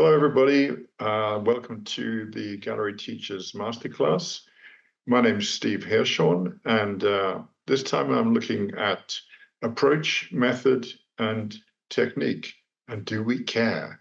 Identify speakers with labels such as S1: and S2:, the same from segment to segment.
S1: Hello, everybody. Welcome to the Gallery Teachers Masterclass. My name's Steve Hirschhorn, and this time I'm looking at approach, method, and technique. And do we care?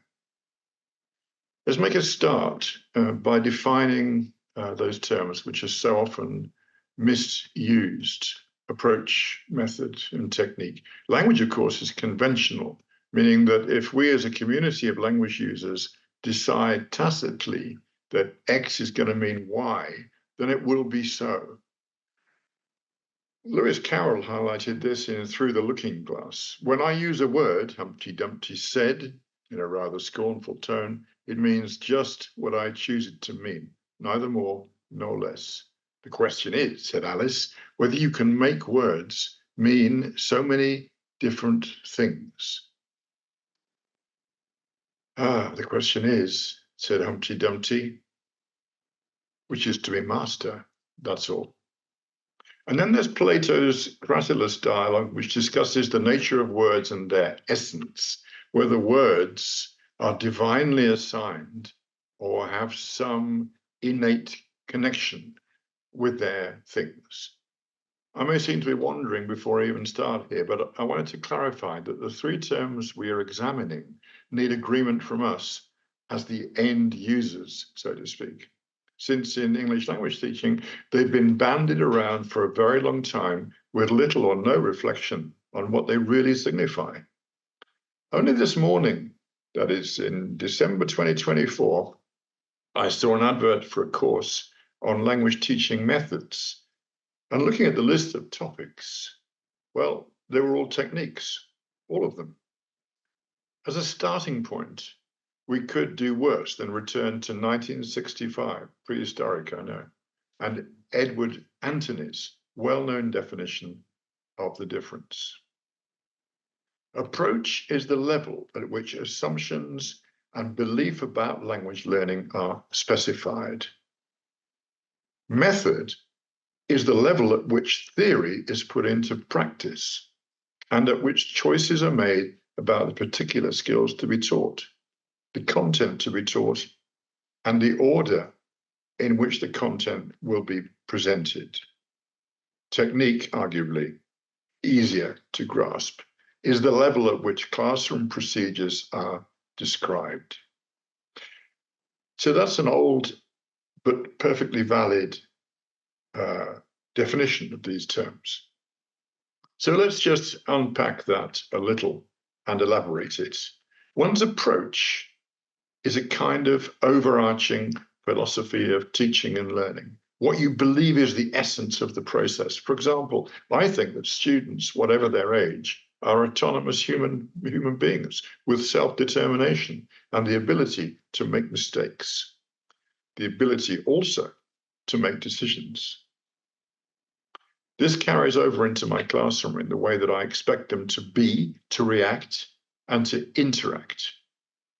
S1: Let's make a start by defining those terms, which are so often misused: approach, method, and technique. Language, of course, is conventional, meaning that if we as a community of language users decide tacitly that X is going to mean Y, then it will be so. Lewis Carroll highlighted this in Through the Looking Glass. When I use a word, Humpty Dumpty said, in a rather scornful tone, it means just what I choose it to mean, neither more nor less. The question is, said Alice, whether you can make words mean so many different things. The question is, said Humpty Dumpty, which is to be master, that's all. And then there's Plato's Cratylus dialogue, which discusses the nature of words and their essence, whether words are divinely assigned or have some innate connection with their things. I may seem to be wandering before I even start here, but I wanted to clarify that the three terms we are examining need agreement from us as the end users, so to speak. Since in English language teaching, they've been bandied around for a very long time with little or no reflection on what they really signify. Only this morning, that is in December 2024, I saw an advert for a course on language teaching methods. And looking at the list of topics, well, they were all techniques, all of them. As a starting point, we could do worse than return to 1965, prehistoric, I know, and Edward Anthony's well-known definition of the difference. Approach is the level at which assumptions and belief about language learning are specified. Method is the level at which theory is put into practice and at which choices are made about the particular skills to be taught, the content to be taught, and the order in which the content will be presented. Technique, arguably easier to grasp, is the level at which classroom procedures are described. So that's an old but perfectly valid definition of these terms. So let's just unpack that a little and elaborate it. One's approach is a kind of overarching philosophy of teaching and learning, what you believe is the essence of the process. For example, I think that students, whatever their age, are autonomous human beings with self-determination and the ability to make mistakes, the ability also to make decisions. This carries over into my classroom in the way that I expect them to be, to react, and to interact.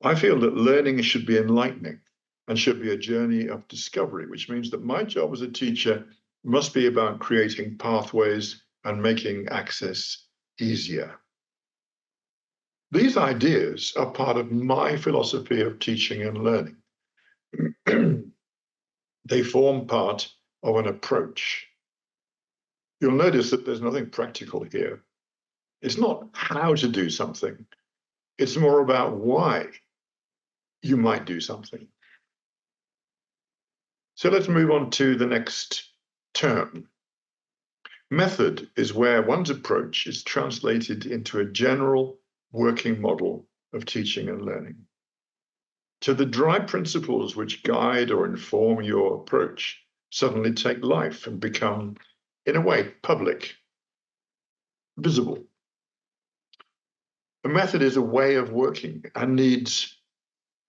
S1: I feel that learning should be enlightening and should be a journey of discovery, which means that my job as a teacher must be about creating pathways and making access easier. These ideas are part of my philosophy of teaching and learning. They form part of an approach. You'll notice that there's nothing practical here. It's not how to do something. It's more about why you might do something. So let's move on to the next term. Method is where one's approach is translated into a general working model of teaching and learning. So the dry principles which guide or inform your approach suddenly take life and become, in a way, public, visible. A method is a way of working and needs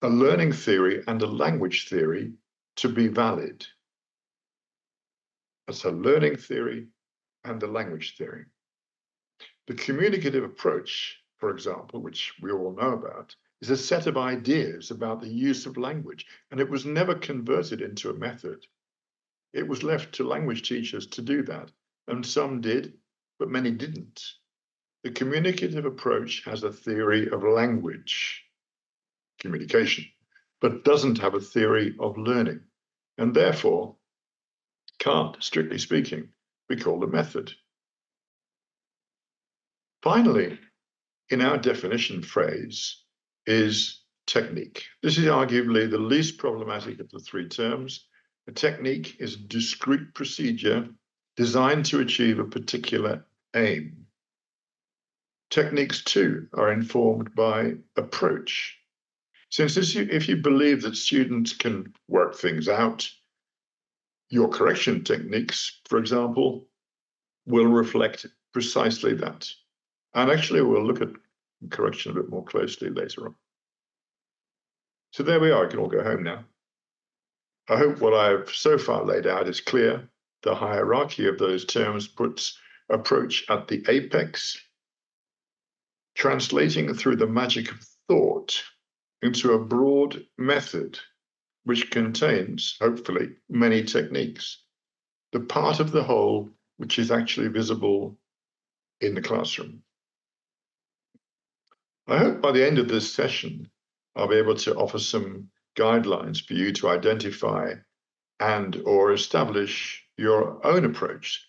S1: a learning theory and a language theory to be valid. That's a learning theory and a language theory. The communicative approach, for example, which we all know about, is a set of ideas about the use of language, and it was never converted into a method. It was left to language teachers to do that, and some did, but many didn't. The communicative approach has a theory of language, communication, but doesn't have a theory of learning, and therefore can't, strictly speaking, be called a method. Finally, in our definition phrase is technique. This is arguably the least problematic of the three terms. A technique is a discrete procedure designed to achieve a particular aim. Techniques, too, are informed by approach. Since if you believe that students can work things out, your correction techniques, for example, will reflect precisely that. And actually, we'll look at correction a bit more closely later on. So there we are. You can all go home now. I hope what I've so far laid out is clear. The hierarchy of those terms puts approach at the apex, translating through the magic of thought into a broad method which contains, hopefully, many techniques, the part of the whole which is actually visible in the classroom. I hope by the end of this session, I'll be able to offer some guidelines for you to identify and or establish your own approach,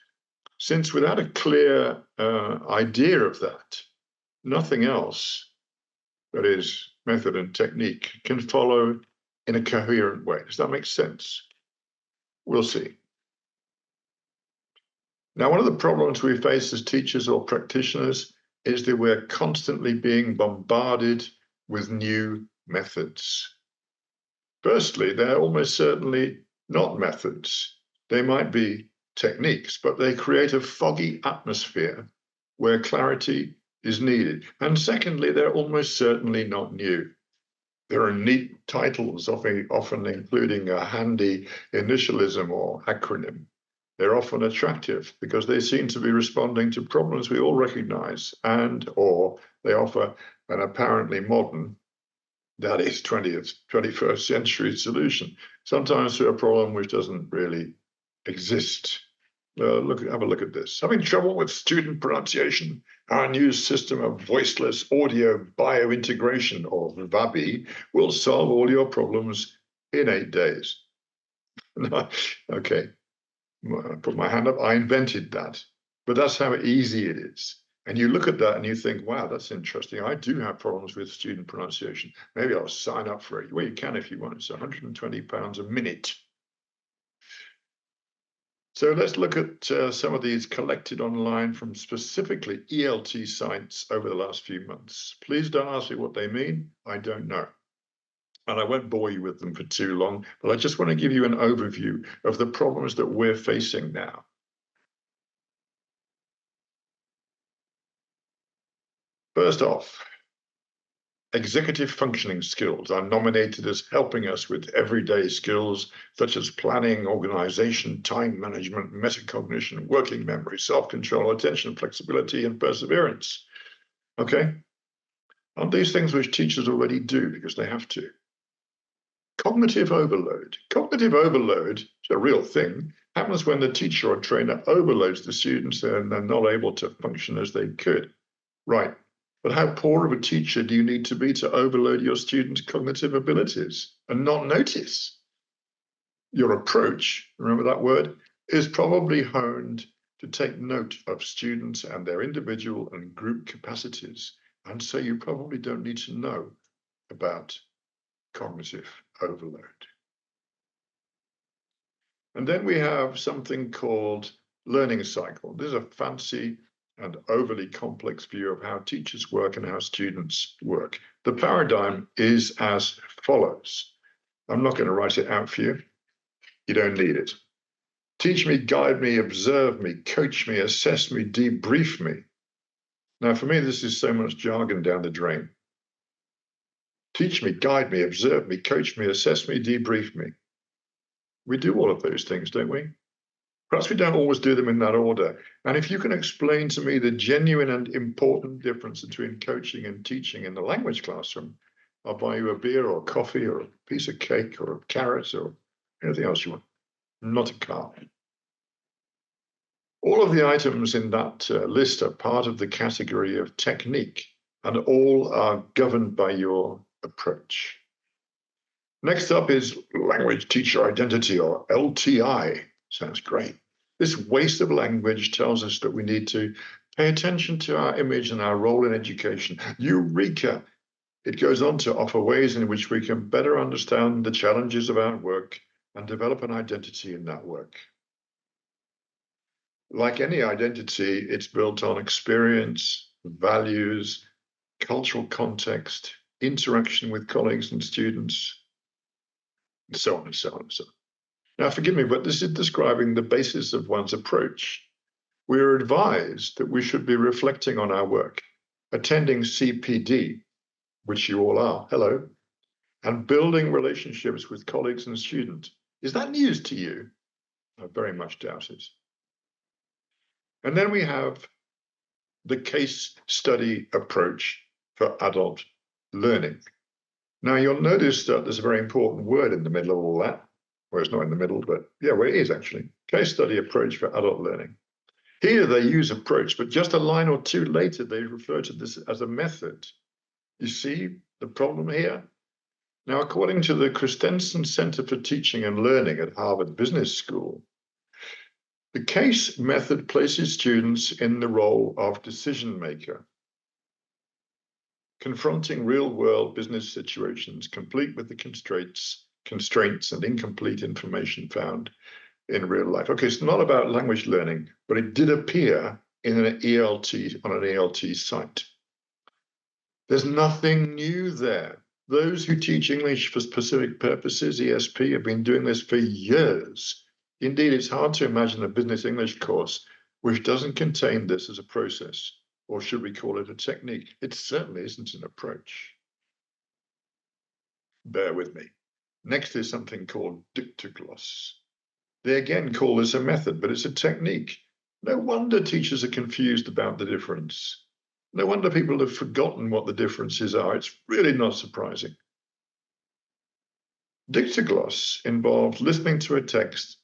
S1: since without a clear idea of that, nothing else, that is method and technique, can follow in a coherent way. Does that make sense? We'll see. Now, one of the problems we face as teachers or practitioners is that we're constantly being bombarded with new methods. Firstly, they're almost certainly not methods. They might be techniques, but they create a foggy atmosphere where clarity is needed. And secondly, they're almost certainly not new. There are neat titles, often including a handy initialism or acronym. They're often attractive because they seem to be responding to problems we all recognize, and or they offer an apparently modern, that is 21st century solution, sometimes to a problem which doesn't really exist. Have a look at this. Having trouble with student pronunciation? Our new system of voiceless audio biointegration, or VABI, will solve all your problems in 8 days. Okay, I put my hand up. I invented that, but that's how easy it is. And you look at that and you think, wow, that's interesting. I do have problems with student pronunciation. Maybe I'll sign up for it. Well, you can if you want. It's £120 a minute. So let's look at some of these collected online from specifically ELT sites over the last few months. Please don't ask me what they mean. I don't know. And I won't bore you with them for too long, but I just want to give you an overview of the problems that we're facing now. First off, executive functioning skills are nominated as helping us with everyday skills such as planning, organization, time management, metacognition, working memory, self-control, attention, flexibility, and perseverance. Okay? Aren't these things which teachers already do because they have to? Cognitive overload. Cognitive overload is a real thing. Happens when the teacher or trainer overloads the students and they're not able to function as they could. Right. But how poor of a teacher do you need to be to overload your students' cognitive abilities and not notice? Your approach, remember that word, is probably honed to take note of students and their individual and group capacities. And so you probably don't need to know about cognitive overload. And then we have something called learning cycle. This is a fancy and overly complex view of how teachers work and how students work. The paradigm is as follows. I'm not going to write it out for you. You don't need it. Teach me, guide me, observe me, coach me, assess me, debrief me. Now, for me, this is so much jargon down the drain. Teach me, guide me, observe me, coach me, assess me, debrief me. We do all of those things, don't we? Perhaps we don't always do them in that order. And if you can explain to me the genuine and important difference between coaching and teaching in the language classroom, I'll buy you a beer or coffee or a piece of cake or a carrot or anything else you want. Not a car. All of the items in that list are part of the category of technique, and all are governed by your approach. Next up is language teacher identity, or LTI. Sounds great. This waste of language tells us that we need to pay attention to our image and our role in education. Eureka! It goes on to offer ways in which we can better understand the challenges of our work and develop an identity in that work. Like any identity, it's built on experience, values, cultural context, interaction with colleagues and students, and so on and so on and so on. Now, forgive me, but this is describing the basis of one's approach. We are advised that we should be reflecting on our work, attending CPD, which you all are, hello, and building relationships with colleagues and students. Is that news to you? I very much doubt it. And then we have the case study approach for adult learning. Now, you'll notice that there's a very important word in the middle of all that. Well, it's not in the middle, but yeah, well, it is actually. Case study approach for adult learning. Here they use approach, but just a line or two later, they refer to this as a method. You see the problem here? Now, according to the Christensen Center for Teaching and Learning at Harvard Business School, the case method places students in the role of decision maker, confronting real-world business situations complete with the constraints and incomplete information found in real life. Okay, it's not about language learning, but it did appear in an ELT, on an ELT site. There's nothing new there. Those who teach English for specific purposes, ESP, have been doing this for years. Indeed, it's hard to imagine a business English course which doesn't contain this as a process, or should we call it a technique? It certainly isn't an approach. Bear with me. Next is something called dictogloss. They again call this a method, but it's a technique. No wonder teachers are confused about the difference. No wonder people have forgotten what the differences are. It's really not surprising. Dictogloss involves listening to a text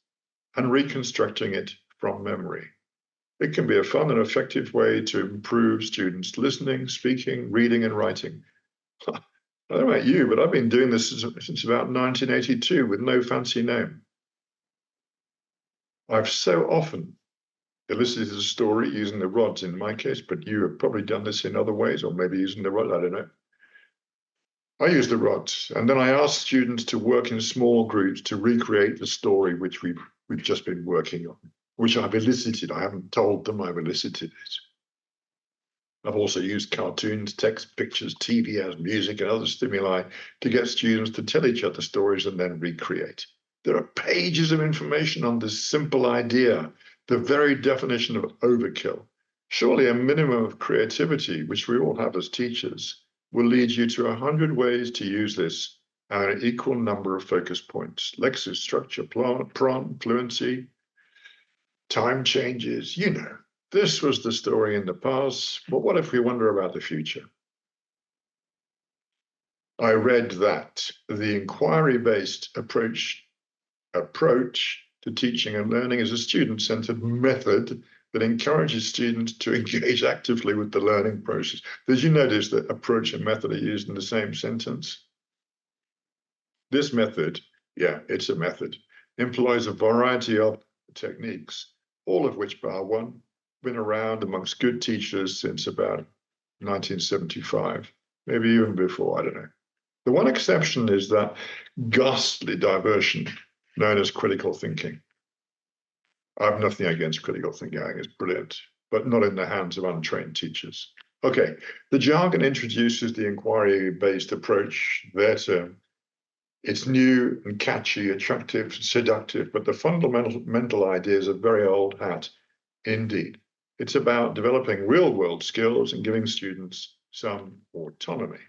S1: and reconstructing it from memory. It can be a fun and effective way to improve students' listening, speaking, reading, and writing. I don't know about you, but I've been doing this since about 1982 with no fancy name. I've so often elicited a story using the rods in my case, but you have probably done this in other ways, or maybe using the rod, I don't know. I use the rods, and then I ask students to work in small groups to recreate the story which we've just been working on, which I've elicited. I haven't told them, I've elicited it. I've also used cartoons, text, pictures, TV ads, music, and other stimuli to get students to tell each other stories and then recreate. There are pages of information on this simple idea, the very definition of overkill. Surely a minimum of creativity, which we all have as teachers, will lead you to 100 ways to use this and an equal number of focus points. Lexis, structure, prompt, fluency, time changes, you know. This was the story in the past, but what if we wonder about the future? I read that the inquiry-based approach to teaching and learning is a student-centered method that encourages students to engage actively with the learning process. Did you notice that approach and method are used in the same sentence? This method, yeah, it's a method, employs a variety of techniques, all of which, bar one, been around amongst good teachers since about 1975, maybe even before, I don't know. The one exception is that ghastly diversion known as critical thinking. I have nothing against critical thinking, I think it's brilliant, but not in the hands of untrained teachers. Okay, the jargon introduces the inquiry-based approach, their term. It's new and catchy, attractive, seductive, but the fundamental idea is a very old hat indeed. It's about developing real-world skills and giving students some autonomy.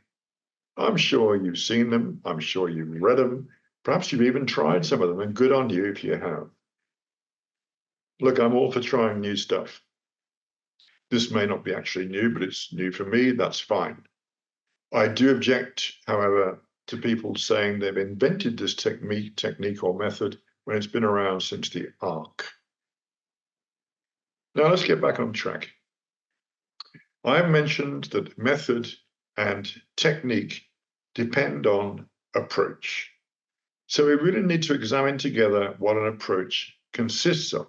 S1: I'm sure you've seen them. I'm sure you've read them. Perhaps you've even tried some of them, and good on you if you have. Look, I'm all for trying new stuff. This may not be actually new, but it's new for me. That's fine. I do object, however, to people saying they've invented this technique or method when it's been around since the ark. Now let's get back on track. I mentioned that method and technique depend on approach. So we really need to examine together what an approach consists of.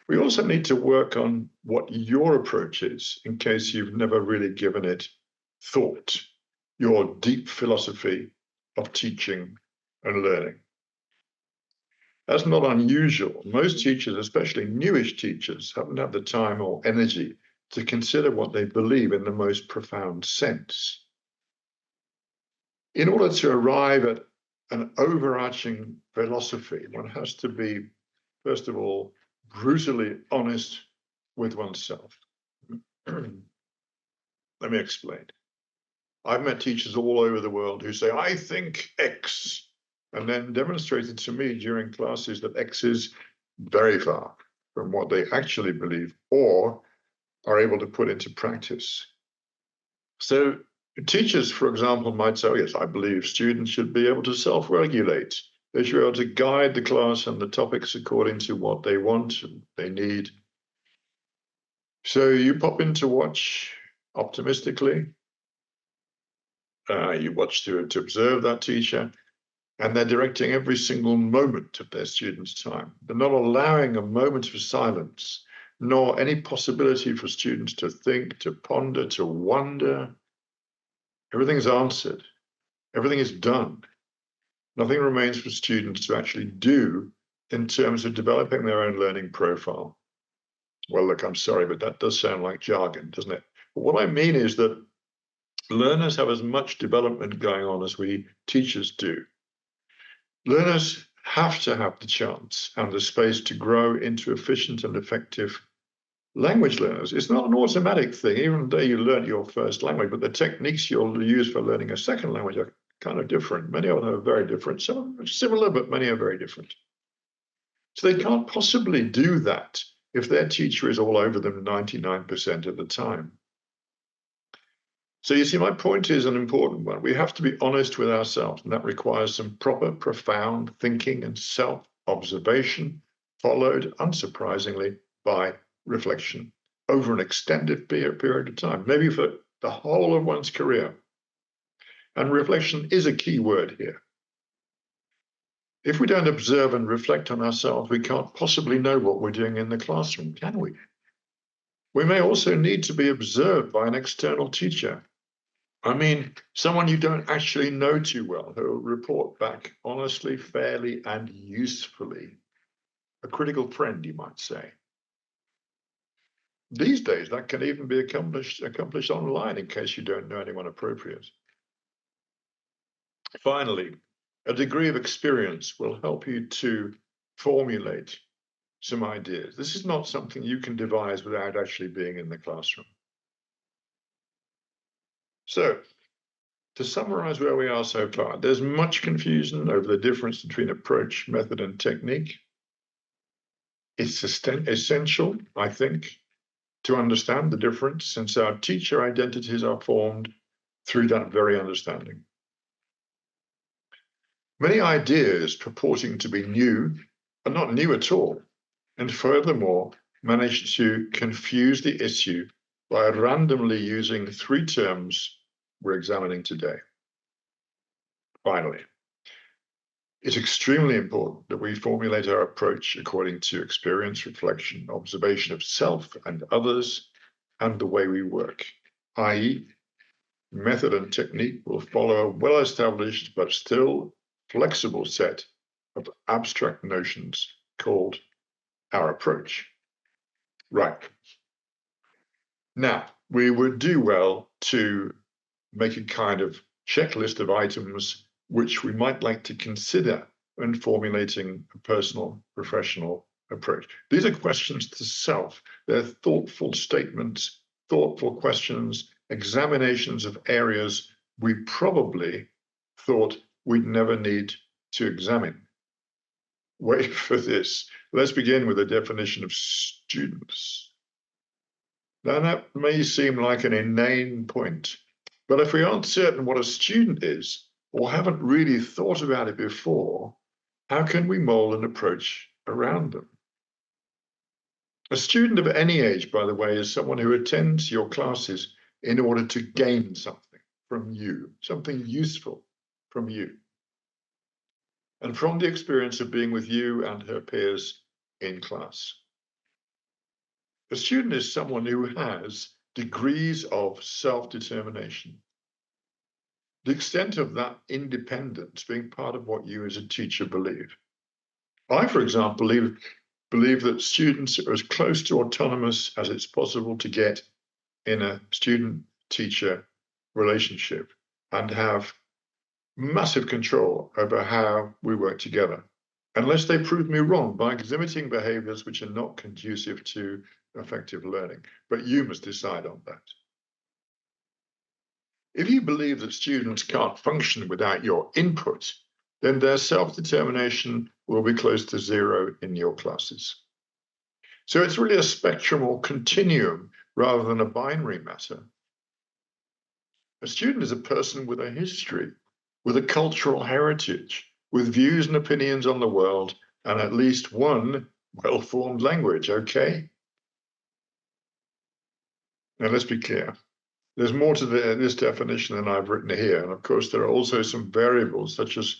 S1: We also need to work on what your approach is, in case you've never really given it thought, your deep philosophy of teaching and learning. That's not unusual. Most teachers, especially newish teachers, haven't had the time or energy to consider what they believe in the most profound sense. In order to arrive at an overarching philosophy, one has to be, first of all, brutally honest with oneself. Let me explain. I've met teachers all over the world who say, I think X, and then demonstrated to me during classes that X is very far from what they actually believe or are able to put into practice. So teachers, for example, might say, oh, yes, I believe students should be able to self-regulate. They should be able to guide the class and the topics according to what they want and they need. So you pop in to watch optimistically. You watch to observe that teacher, and they're directing every single moment of their students' time. They're not allowing a moment of silence, nor any possibility for students to think, to ponder, to wonder. Everything's answered. Everything is done. Nothing remains for students to actually do in terms of developing their own learning profile. Well, look, I'm sorry, but that does sound like jargon, doesn't it? But what I mean is that learners have as much development going on as we teachers do. Learners have to have the chance and the space to grow into efficient and effective language learners. It's not an automatic thing, even though you learn your first language, but the techniques you'll use for learning a second language are kind of different. Many of them are very different. Some are similar, but many are very different. So they can't possibly do that if their teacher is all over them 99% of the time. So you see, my point is an important one. We have to be honest with ourselves, and that requires some proper, profound thinking and self-observation, followed, unsurprisingly, by reflection over an extended period of time, maybe for the whole of one's career. And reflection is a key word here. If we don't observe and reflect on ourselves, we can't possibly know what we're doing in the classroom, can we? We may also need to be observed by an external teacher. I mean, someone you don't actually know too well, who will report back honestly, fairly, and usefully. A critical friend, you might say. These days, that can even be accomplished online in case you don't know anyone appropriate. Finally, a degree of experience will help you to formulate some ideas. This is not something you can devise without actually being in the classroom. So, to summarize where we are so far, there's much confusion over the difference between approach, method, and technique. It's essential, I think, to understand the difference, since our teacher identities are formed through that very understanding. Many ideas purporting to be new are not new at all, and furthermore, manage to confuse the issue by randomly using 3 terms we're examining today. Finally, it's extremely important that we formulate our approach according to experience, reflection, observation of self and others, and the way we work, i.e., method and technique will follow a well-established but still flexible set of abstract notions called our approach. Right. Now, we would do well to make a kind of checklist of items which we might like to consider when formulating a personal, professional approach. These are questions to self. They're thoughtful statements, thoughtful questions, examinations of areas we probably thought we'd never need to examine. Wait for this. Let's begin with a definition of students. Now, that may seem like an inane point, but if we aren't certain what a student is, or haven't really thought about it before, how can we mold an approach around them? A student of any age, by the way, is someone who attends your classes in order to gain something from you, something useful from you. and from the experience of being with you and her peers in class. A student is someone who has degrees of self-determination. The extent of that independence being part of what you as a teacher believe. I, for example, believe that students are as close to autonomous as it's possible to get in a student-teacher relationship and have massive control over how we work together, unless they prove me wrong by exhibiting behaviors which are not conducive to effective learning. But you must decide on that. If you believe that students can't function without your input, then their self-determination will be close to zero in your classes. So it's really a spectrum or continuum rather than a binary matter. A student is a person with a history, with a cultural heritage, with views and opinions on the world, and at least one well-formed language, okay? Now let's be clear. There's more to this definition than I've written here. And of course, there are also some variables, such as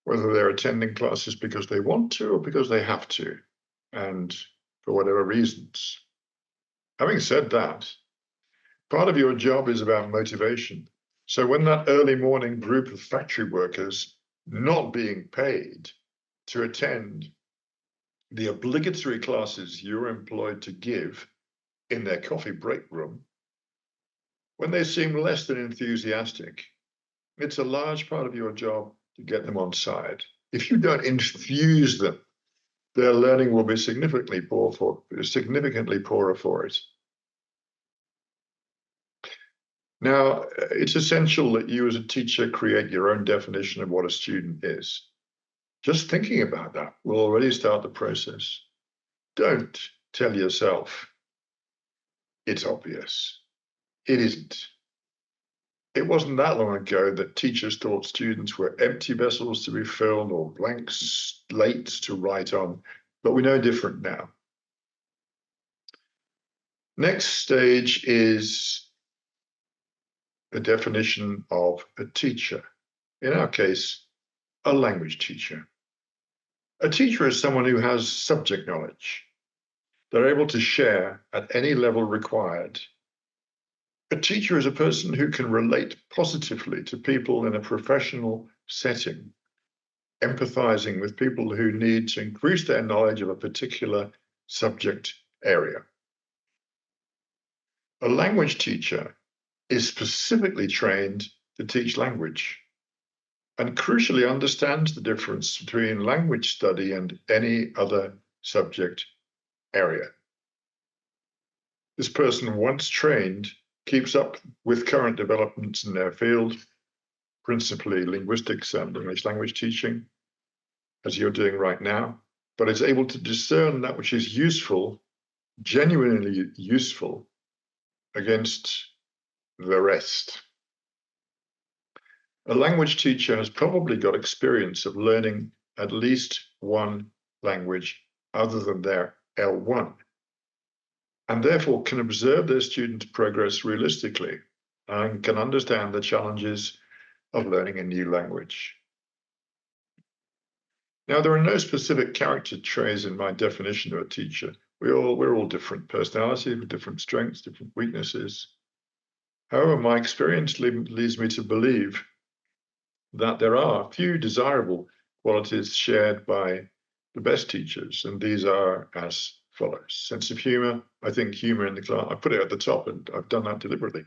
S1: whether they're attending classes because they want to or because they have to, and for whatever reasons. Having said that, part of your job is about motivation. So when that early morning group of factory workers not being paid to attend the obligatory classes you're employed to give in their coffee break room, when they seem less than enthusiastic, it's a large part of your job to get them on side. If you don't infuse them, their learning will be significantly poorer for it. Now, it's essential that you as a teacher create your own definition of what a student is. Just thinking about that will already start the process. Don't tell yourself it's obvious. It isn't. It wasn't that long ago that teachers thought students were empty vessels to be filled or blank slates to write on, but we know different now. Next stage is the definition of a teacher. In our case, a language teacher. A teacher is someone who has subject knowledge. They're able to share at any level required. A teacher is a person who can relate positively to people in a professional setting, empathizing with people who need to increase their knowledge of a particular subject area. A language teacher is specifically trained to teach language and crucially understands the difference between language study and any other subject area. This person, once trained, keeps up with current developments in their field, principally linguistics and English language teaching, as you're doing right now, but is able to discern that which is useful, genuinely useful, against the rest. A language teacher has probably got experience of learning at least one language other than their L1, and therefore can observe their students' progress realistically and can understand the challenges of learning a new language. Now, there are no specific character traits in my definition of a teacher. We're all different personalities with different strengths, different weaknesses. However, my experience leads me to believe that there are few desirable qualities shared by the best teachers, and these are as follows. Sense of humor. I think humor in the class, I put it at the top, and I've done that deliberately.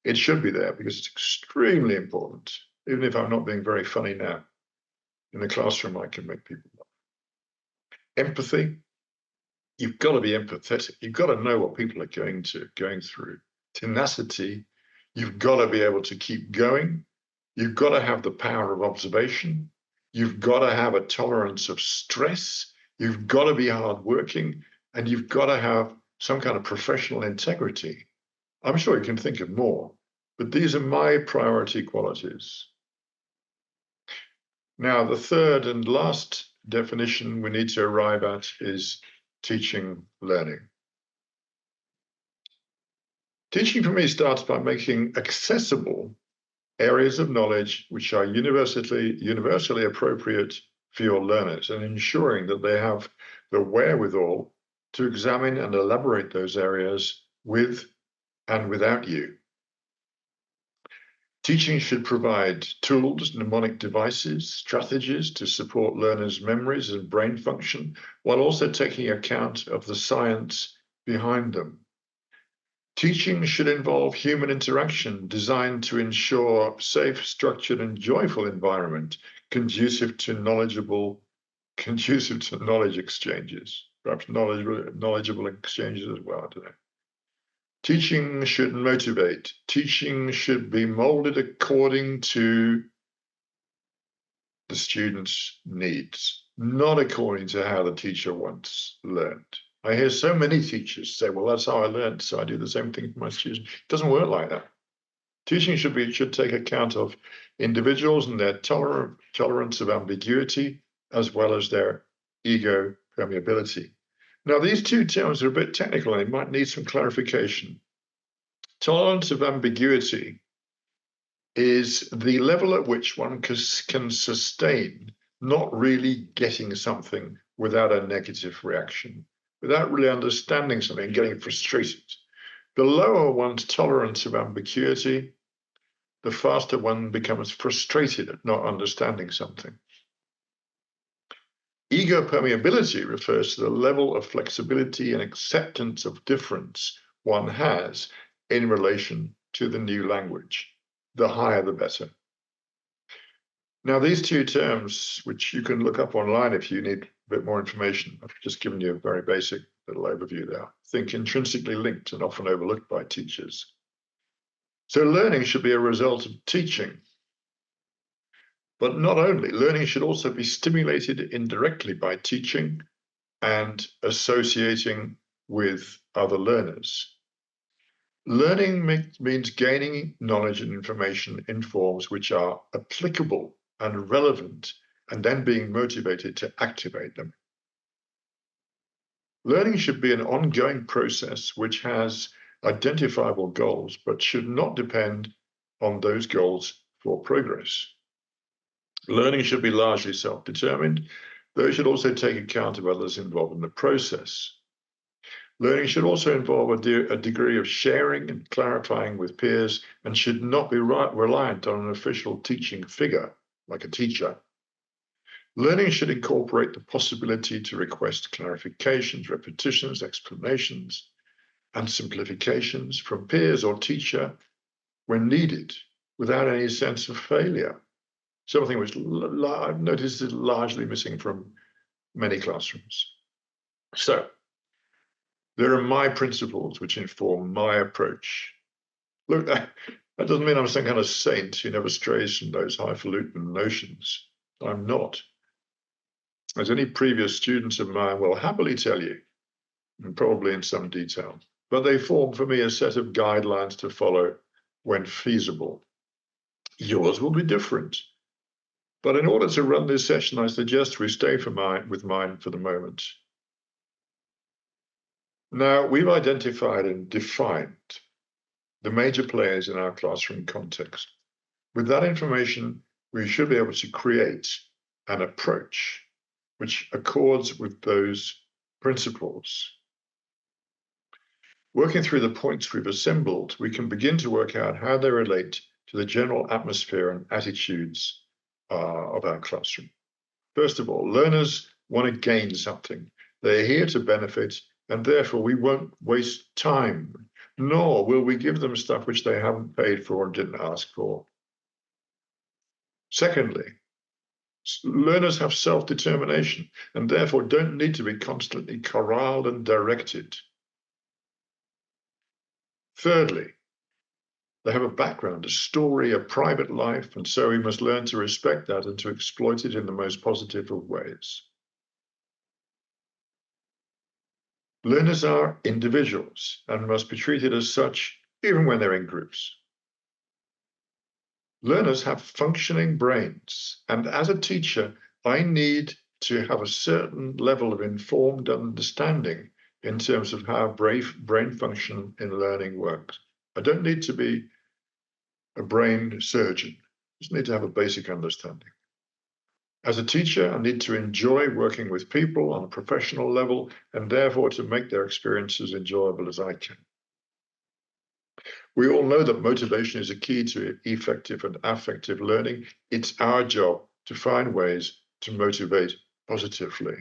S1: It should be there because it's extremely important, even if I'm not being very funny now. In the classroom, I can make people laugh. Empathy. You've got to be empathetic. You've got to know what people are going through. Tenacity. You've got to be able to keep going. You've got to have the power of observation. You've got to have a tolerance of stress. You've got to be hardworking, and you've got to have some kind of professional integrity. I'm sure you can think of more, but these are my priority qualities. Now, the third and last definition we need to arrive at is teaching learning. Teaching for me starts by making accessible areas of knowledge which are universally appropriate for your learners and ensuring that they have the wherewithal to examine and elaborate those areas with and without you. Teaching should provide tools, mnemonic devices, strategies to support learners' memories and brain function, while also taking account of the science behind them. Teaching should involve human interaction designed to ensure safe, structured, and joyful environment conducive to knowledge exchanges, perhaps knowledgeable exchanges as well. I don't know. Teaching should motivate. Teaching should be molded according to the student's needs, not according to how the teacher once learned. I hear so many teachers say, well, that's how I learned, so I do the same thing for my students. It doesn't work like that. Teaching should take account of individuals and their tolerance of ambiguity, as well as their ego permeability. Now, these two terms are a bit technical and they might need some clarification. Tolerance of ambiguity is the level at which one can sustain not really getting something without a negative reaction, without really understanding something and getting frustrated. The lower one's tolerance of ambiguity, the faster one becomes frustrated at not understanding something. Ego permeability refers to the level of flexibility and acceptance of difference one has in relation to the new language. The higher, the better. Now, these two terms, which you can look up online if you need a bit more information, I've just given you a very basic little overview there, I think intrinsically linked and often overlooked by teachers. So learning should be a result of teaching. But not only, learning should also be stimulated indirectly by teaching and associating with other learners. Learning means gaining knowledge and information in forms which are applicable and relevant, and then being motivated to activate them. Learning should be an ongoing process which has identifiable goals, but should not depend on those goals for progress. Learning should be largely self-determined, though it should also take account of others involved in the process. Learning should also involve a degree of sharing and clarifying with peers and should not be reliant on an official teaching figure, like a teacher. Learning should incorporate the possibility to request clarifications, repetitions, explanations, and simplifications from peers or teacher when needed, without any sense of failure. Something which I've noticed is largely missing from many classrooms. So, there are my principles which inform my approach. Look, that doesn't mean I'm some kind of saint who never strays from those highfalutin notions. I'm not. As any previous students of mine will happily tell you, and probably in some detail, but they form for me a set of guidelines to follow when feasible. Yours will be different. But in order to run this session, I suggest we stay with mine for the moment. Now, we've identified and defined the major players in our classroom context. With that information, we should be able to create an approach which accords with those principles. Working through the points we've assembled, we can begin to work out how they relate to the general atmosphere and attitudes of our classroom. First of all, learners want to gain something. They're here to benefit, and therefore we won't waste time, nor will we give them stuff which they haven't paid for or didn't ask for. Secondly, learners have self-determination and therefore don't need to be constantly corralled and directed. Thirdly, they have a background, a story, a private life, and so we must learn to respect that and to exploit it in the most positive of ways. Learners are individuals and must be treated as such even when they're in groups. Learners have functioning brains, and as a teacher, I need to have a certain level of informed understanding in terms of how brain function in learning works. I don't need to be a brain surgeon. I just need to have a basic understanding. As a teacher, I need to enjoy working with people on a professional level and therefore to make their experiences enjoyable as I can. We all know that motivation is a key to effective and affective learning. It's our job to find ways to motivate positively.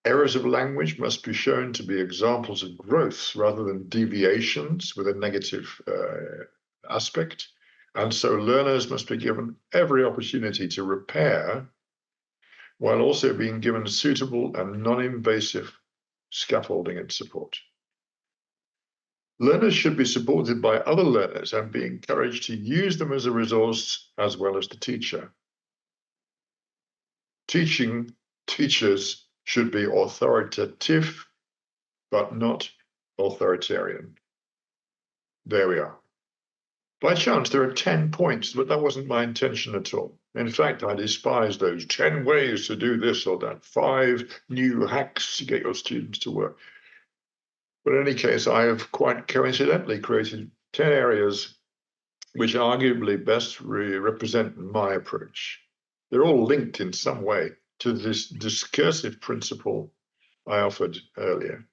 S1: Errors of language must be shown to be examples of growth rather than deviations with a negative aspect. And so learners must be given every opportunity to repair while also being given suitable and non-invasive scaffolding and support. Learners should be supported by other learners and be encouraged to use them as a resource as well as the teacher. Teachers should be authoritative, but not authoritarian. There we are. By chance, there are 10 points, but that wasn't my intention at all. In fact, I despise those 10 ways to do this or that, 5 new hacks to get your students to work. But in any case, I have quite coincidentally created 10 areas which arguably best represent my approach. They're all linked in some way to this discursive principle I offered earlier.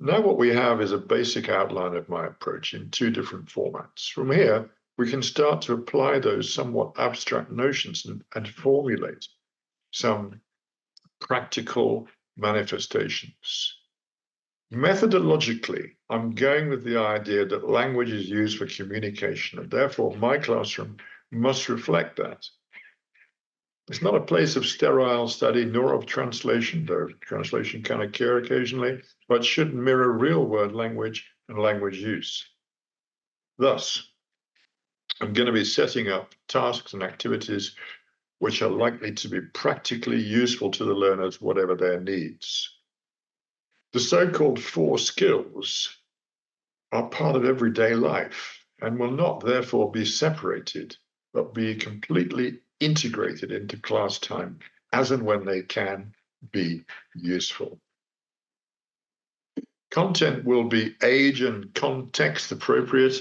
S1: Now what we have is a basic outline of my approach in 2 different formats. From here, we can start to apply those somewhat abstract notions and formulate some practical manifestations. Methodologically, I'm going with the idea that language is used for communication, and therefore my classroom must reflect that. It's not a place of sterile study nor of translation, though translation can occur occasionally, but should mirror real-world language and language use. Thus, I'm going to be setting up tasks and activities which are likely to be practically useful to the learners, whatever their needs. The so-called 4 skills are part of everyday life and will not therefore be separated, but be completely integrated into class time as and when they can be useful. Content will be age and context appropriate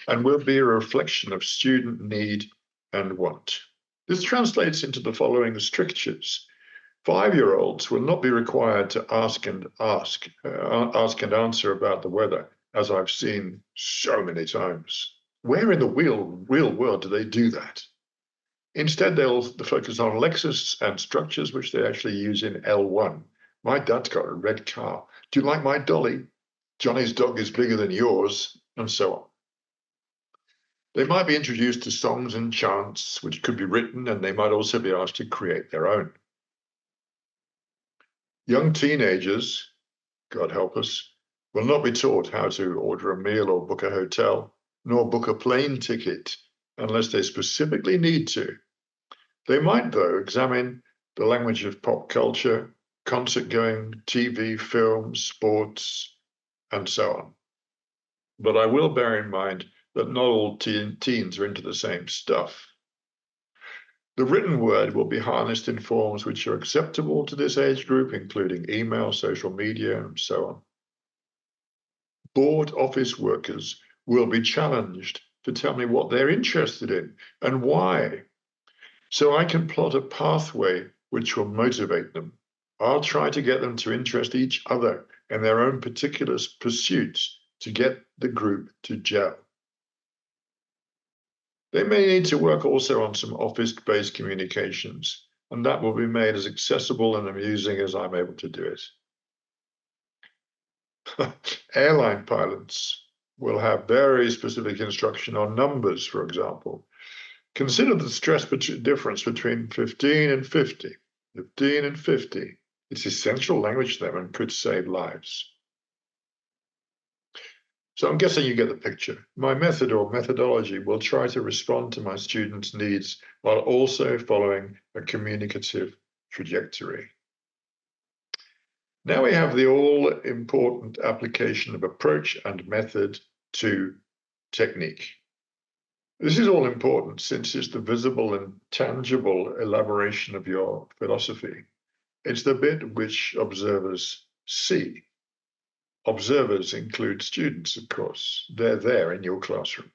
S1: and will be a reflection of student need and want. This translates into the following strictures. 5-year-olds will not be required to ask and answer about the weather, as I've seen so many times. Where in the real world do they do that? Instead, they'll focus on lexis and structures, which they actually use in L1. My dad's got a red car. Do you like my dolly? Johnny's dog is bigger than yours, and so on. They might be introduced to songs and chants, which could be written, and they might also be asked to create their own. Young teenagers, God help us, will not be taught how to order a meal or book a hotel, nor book a plane ticket unless they specifically need to. They might, though, examine the language of pop culture, concert going, TV, films, sports, and so on. But I will bear in mind that not all teens are into the same stuff. The written word will be harnessed in forms which are acceptable to this age group, including email, social media, and so on. Bored office workers will be challenged to tell me what they're interested in and why, so I can plot a pathway which will motivate them. I'll try to get them to interest each other in their own particular pursuits to get the group to gel. They may need to work also on some office-based communications, and that will be made as accessible and amusing as I'm able to do it. Airline pilots will have very specific instruction on numbers, for example. Consider the stress difference between 15 and 50. 15 and 50. It's essential language to them and could save lives. So I'm guessing you get the picture. My method or methodology will try to respond to my students' needs while also following a communicative trajectory. Now we have the all-important application of approach and method to technique. This is all important since it's the visible and tangible elaboration of your philosophy. It's the bit which observers see. Observers include students, of course. They're there in your classroom.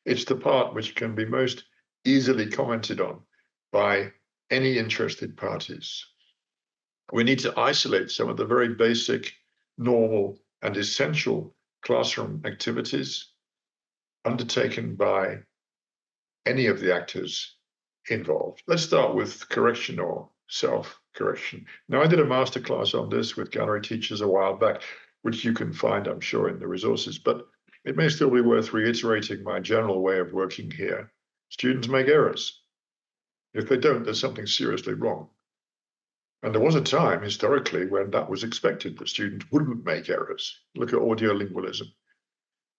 S1: It's the part which can be most easily commented on by any interested parties. We need to isolate some of the very basic, normal, and essential classroom activities undertaken by any of the actors involved. Let's start with correction or self-correction. Now, I did a masterclass on this with gallery teachers a while back, which you can find, I'm sure, in the resources, but it may still be worth reiterating my general way of working here. Students make errors. If they don't, there's something seriously wrong. And there was a time historically when that was expected, that students wouldn't make errors. Look at audiolingualism.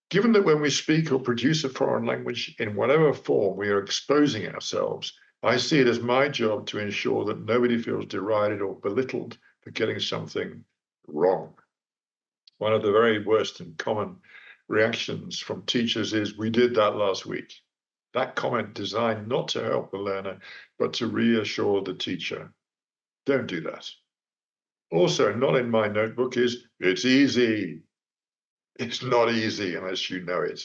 S1: Given that when we speak or produce a foreign language in whatever form we are exposing ourselves, I see it as my job to ensure that nobody feels derided or belittled for getting something wrong. One of the very worst and common reactions from teachers is, "We did that last week." That comment designed not to help the learner, but to reassure the teacher. Don't do that. Also, not in my notebook is, "It's easy." It's not easy unless you know it.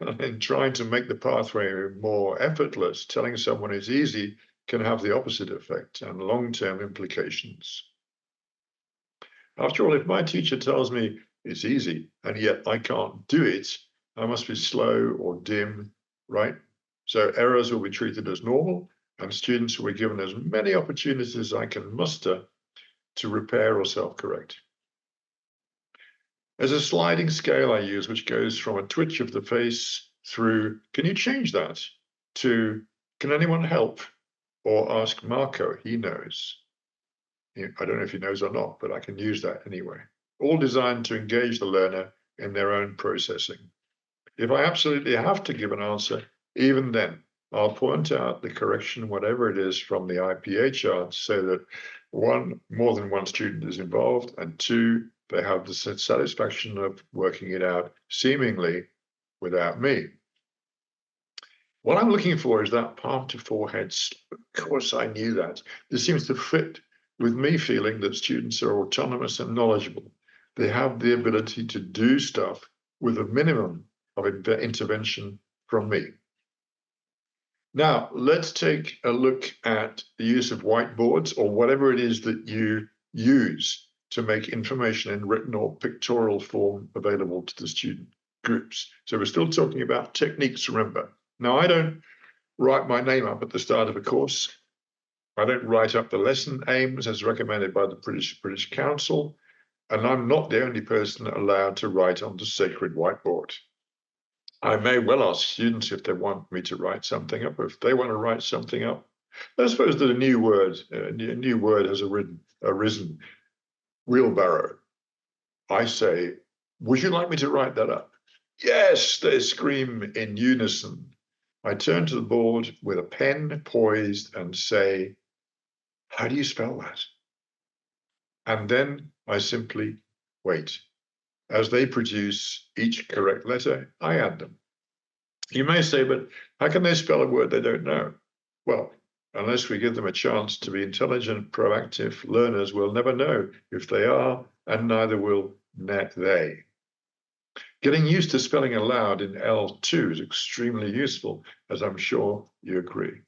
S1: And trying to make the pathway more effortless, telling someone it's easy can have the opposite effect and long-term implications. After all, if my teacher tells me it's easy and yet I can't do it, I must be slow or dim, right? So errors will be treated as normal and students will be given as many opportunities as I can muster to repair or self-correct. There's a sliding scale I use, which goes from a twitch of the face through, "Can you change that?" to, "Can anyone help?" or "Ask Marco, he knows." I don't know if he knows or not, but I can use that anyway. All designed to engage the learner in their own processing. If I absolutely have to give an answer, even then, I'll point out the correction, whatever it is, from the IPA chart so that one, more than one student is involved, and two, they have the satisfaction of working it out seemingly without me. What I'm looking for is that palm to forehead. Of course, I knew that. This seems to fit with me feeling that students are autonomous and knowledgeable. They have the ability to do stuff with a minimum of intervention from me. Now, let's take a look at the use of whiteboards or whatever it is that you use to make information in written or pictorial form available to the student groups. So we're still talking about techniques, remember. Now, I don't write my name up at the start of a course. I don't write up the lesson aims as recommended by the British Council, and I'm not the only person allowed to write on the sacred whiteboard. I may well ask students if they want me to write something up, or if they want to write something up. I suppose that a new word has arisen, wheelbarrow. I say, "Would you like me to write that up?" "Yes," they scream in unison. I turn to the board with a pen poised and say, "How do you spell that?" And then I simply wait. As they produce each correct letter, I add them. You may say, "But how can they spell a word they don't know?" Well, unless we give them a chance to be intelligent, proactive learners, we'll never know if they are, and neither will they. Getting used to spelling aloud in L2 is extremely useful, as I'm sure you agree.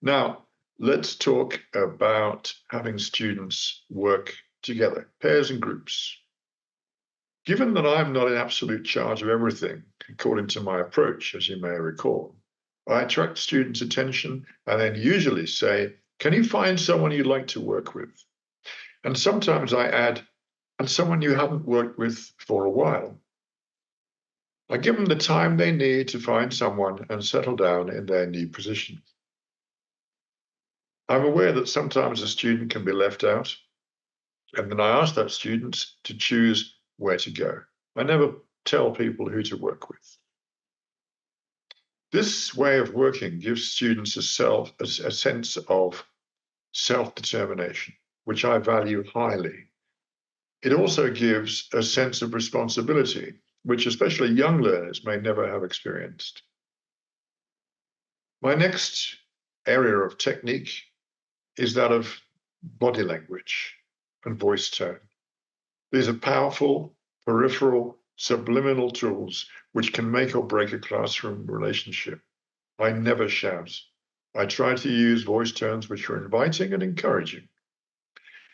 S1: Now, let's talk about having students work together, pairs and groups. Given that I'm not in absolute charge of everything, according to my approach, as you may recall, I attract students' attention and then usually say, "Can you find someone you'd like to work with?" And sometimes I add, "and someone you haven't worked with for a while." I give them the time they need to find someone and settle down in their new position. I'm aware that sometimes a student can be left out, and then I ask that student to choose where to go. I never tell people who to work with. This way of working gives students a sense of self-determination, which I value highly. It also gives a sense of responsibility, which especially young learners may never have experienced. My next area of technique is that of body language and voice tone. These are powerful, peripheral, subliminal tools which can make or break a classroom relationship. I never shout. I try to use voice tones which are inviting and encouraging.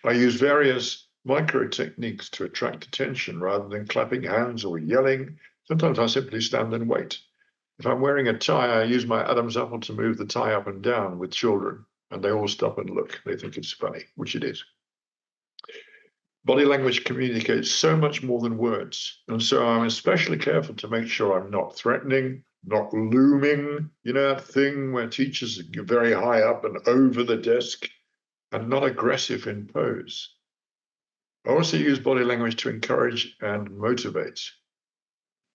S1: I use various micro techniques to attract attention rather than clapping hands or yelling. Sometimes I simply stand and wait. If I'm wearing a tie, I use my Adam's apple to move the tie up and down with children, and they all stop and look. They think it's funny, which it is. Body language communicates so much more than words, and so I'm especially careful to make sure I'm not threatening, not looming, you know, that thing where teachers are very high up and over the desk, and not aggressive in pose. I also use body language to encourage and motivate.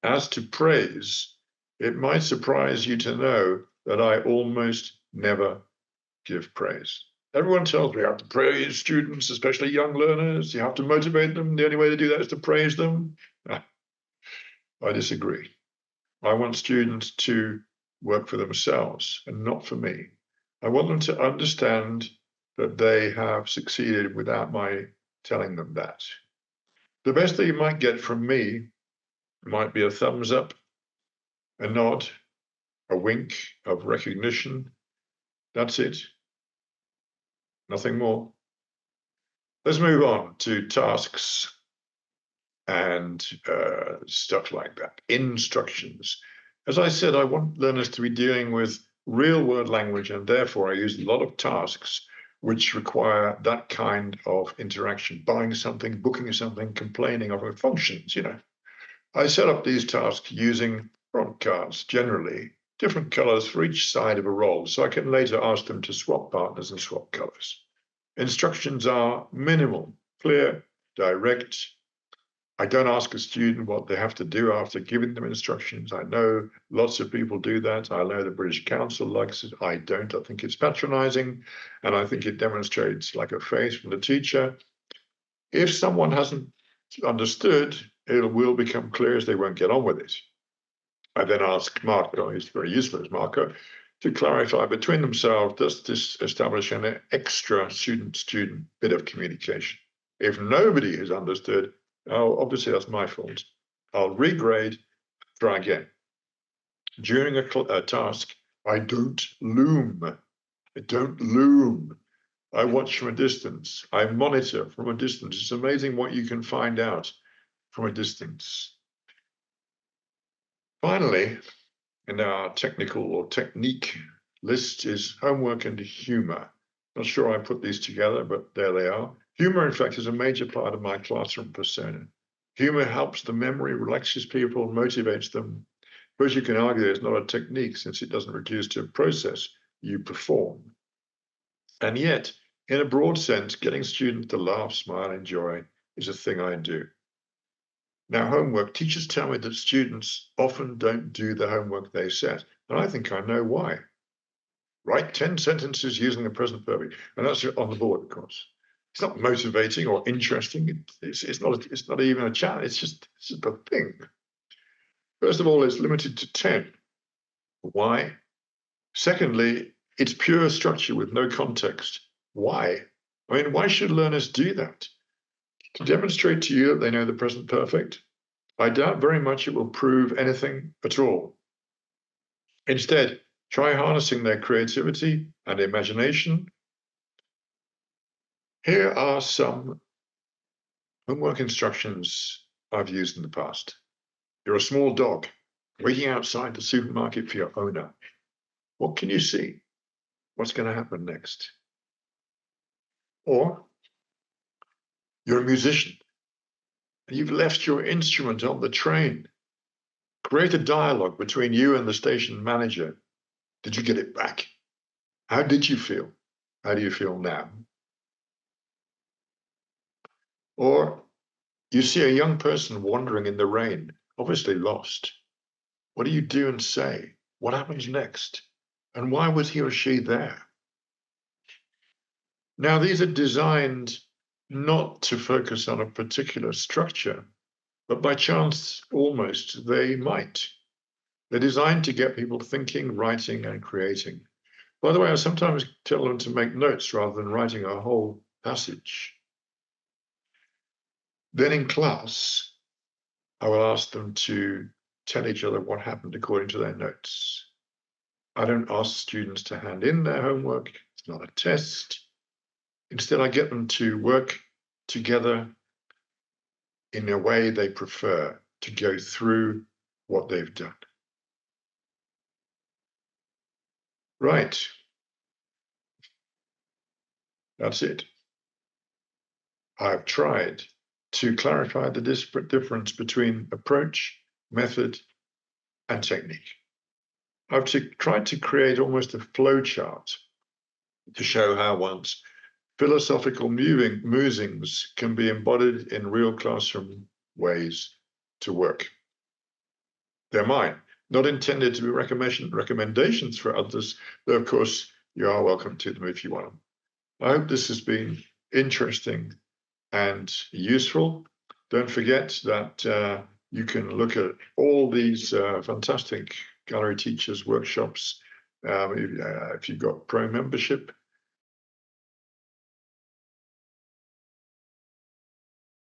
S1: As to praise, it might surprise you to know that I almost never give praise. Everyone tells me you have to praise students, especially young learners. You have to motivate them. The only way to do that is to praise them. I disagree. I want students to work for themselves and not for me. I want them to understand that they have succeeded without my telling them that. The best that you might get from me might be a thumbs up, a nod, a wink of recognition. That's it. Nothing more. Let's move on to tasks and stuff like that. Instructions. As I said, I want learners to be dealing with real world language, and therefore I use a lot of tasks which require that kind of interaction, buying something, booking something, complaining of functions, you know. I set up these tasks using front cards, generally different colors for each side of a role, so I can later ask them to swap partners and swap colors. Instructions are minimal, clear, direct. I don't ask a student what they have to do after giving them instructions. I know lots of people do that. I know the British Council likes it. I don't. I think it's patronizing, and I think it demonstrates lack of faith from the teacher. If someone hasn't understood, it will become clear as they won't get on with it. I then ask Marco, he's very useful as Marco, to clarify between themselves, does this establish an extra student-student bit of communication? If nobody has understood, oh, obviously that's my fault. I'll regrade, try again. During a task, I don't loom. I don't loom. I watch from a distance. I monitor from a distance. It's amazing what you can find out from a distance. Finally, in our technical or technique list is homework and humor. Not sure I put these together, but there they are. Humor, in fact, is a major part of my classroom persona. Humor helps the memory, relaxes people, motivates them. But you can argue it's not a technique since it doesn't reduce to a process you perform. And yet, in a broad sense, getting students to laugh, smile, enjoy is a thing I do. Now, homework, teachers tell me that students often don't do the homework they set, and I think I know why. Write 10 sentences using the present perfect, and that's on the board, of course. It's not motivating or interesting. It's not even a challenge. It's just a thing. First of all, it's limited to 10. Why? Secondly, it's pure structure with no context. Why? I mean, why should learners do that? To demonstrate to you that they know the present perfect? I doubt very much it will prove anything at all. Instead, try harnessing their creativity and imagination. Here are some homework instructions I've used in the past. You're a small dog waiting outside the supermarket for your owner. What can you see? What's going to happen next? Or you're a musician and you've left your instrument on the train. Create a dialogue between you and the station manager. Did you get it back? How did you feel? How do you feel now? Or you see a young person wandering in the rain, obviously lost. What do you do and say? What happens next? And why was he or she there? Now, these are designed not to focus on a particular structure, but by chance, almost, they might. They're designed to get people thinking, writing, and creating. By the way, I sometimes tell them to make notes rather than writing a whole passage. Then in class, I will ask them to tell each other what happened according to their notes. I don't ask students to hand in their homework. It's not a test. Instead, I get them to work together in a way they prefer, to go through what they've done. Right. That's it. I've tried to clarify the difference between approach, method, and technique. I've tried to create almost a flow chart to show how one's philosophical musings can be embodied in real classroom ways to work. They're mine, not intended to be recommendations for others, though of course you are welcome to them if you want them. I hope this has been interesting and useful. Don't forget that you can look at all these fantastic Gallery Teachers workshops if you've got Pro membership.